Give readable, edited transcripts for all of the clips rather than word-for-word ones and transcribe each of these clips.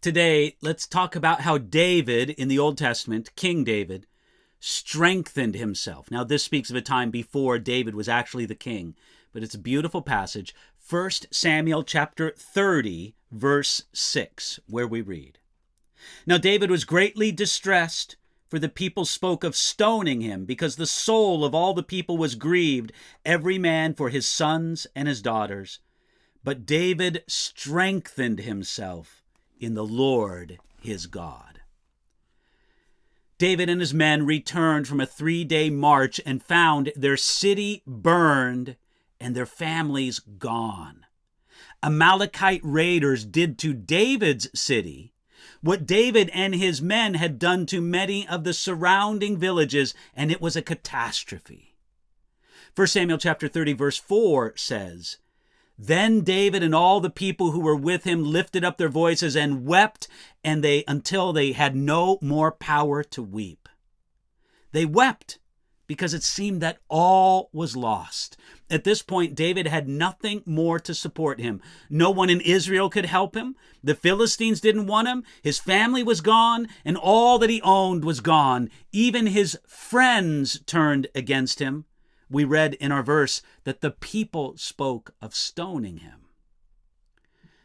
Today, let's talk about how David in the Old Testament, King David, strengthened himself. Now, this speaks of a time before David was actually the king, but it's a beautiful passage. 1 Samuel chapter 30, verse 6, where we read, "Now David was greatly distressed, for the people spoke of stoning him, because the soul of all the people was grieved, every man for his sons and his daughters. But David strengthened himself in the Lord his God." David and his men returned from a 3-day march and found their city burned and their families gone. Amalekite raiders did to David's city what David and his men had done to many of the surrounding villages, and it was a catastrophe. 1 Samuel chapter 30, verse 4 says, "Then David and all the people who were with him lifted up their voices and wept, until they had no more power to weep." They wept because it seemed that all was lost. At this point, David had nothing more to support him. No one in Israel could help him. The Philistines didn't want him. His family was gone, and all that he owned was gone. Even his friends turned against him. We read in our verse that the people spoke of stoning him.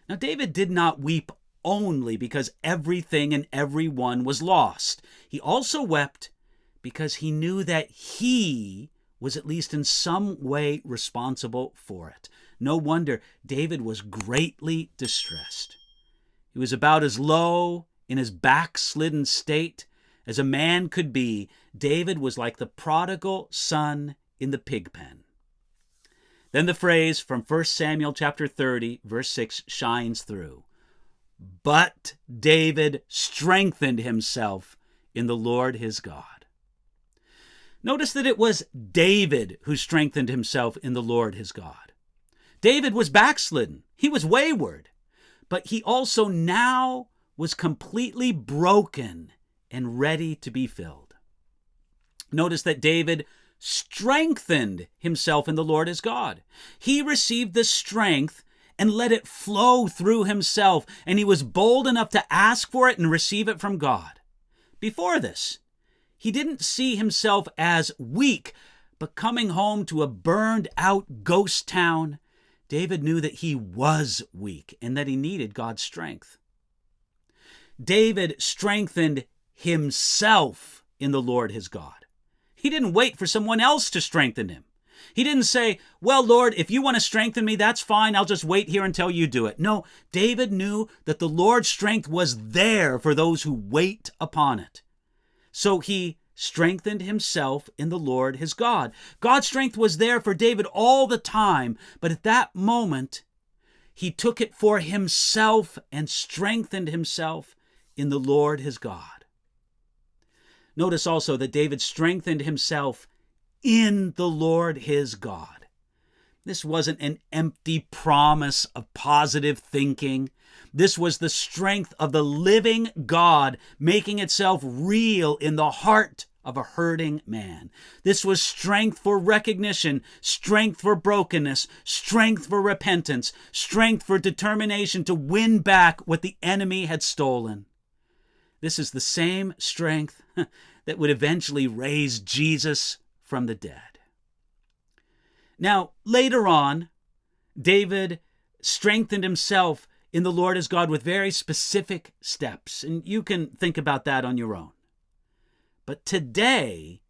Now, David did not weep only because everything and everyone was lost. He also wept because he knew that he was at least in some way responsible for it. No wonder David was greatly distressed. He was about as low in his backslidden state as a man could be. David was like the prodigal son in the pig pen. Then the phrase from 1 Samuel chapter 30, verse 6 shines through. "But David strengthened himself in the Lord his God." Notice that it was David who strengthened himself in the Lord his God. David was backslidden. He was wayward. But he also now was completely broken and ready to be filled. Notice that David strengthened himself in the Lord his God. He received the strength and let it flow through himself, and he was bold enough to ask for it and receive it from God. Before this, he didn't see himself as weak, but coming home to a burned-out ghost town, David knew that he was weak and that he needed God's strength. David strengthened himself in the Lord his God. He didn't wait for someone else to strengthen him. He didn't say, "Well, Lord, if you want to strengthen me, that's fine. I'll just wait here until you do it." No, David knew that the Lord's strength was there for those who wait upon it. So he strengthened himself in the Lord his God. God's strength was there for David all the time, but at that moment, he took it for himself and strengthened himself in the Lord his God. Notice also that David strengthened himself in the Lord his God. This wasn't an empty promise of positive thinking. This was the strength of the living God making itself real in the heart of a hurting man. This was strength for recognition, strength for brokenness, strength for repentance, strength for determination to win back what the enemy had stolen. This is the same strength that would eventually raise Jesus from the dead. Now, later on, David strengthened himself in the Lord his God with very specific steps, and you can think about that on your own. But today,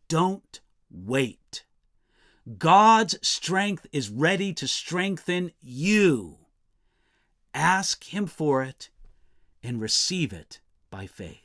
don't wait. God's strength is ready to strengthen you. Ask him for it and receive it by faith.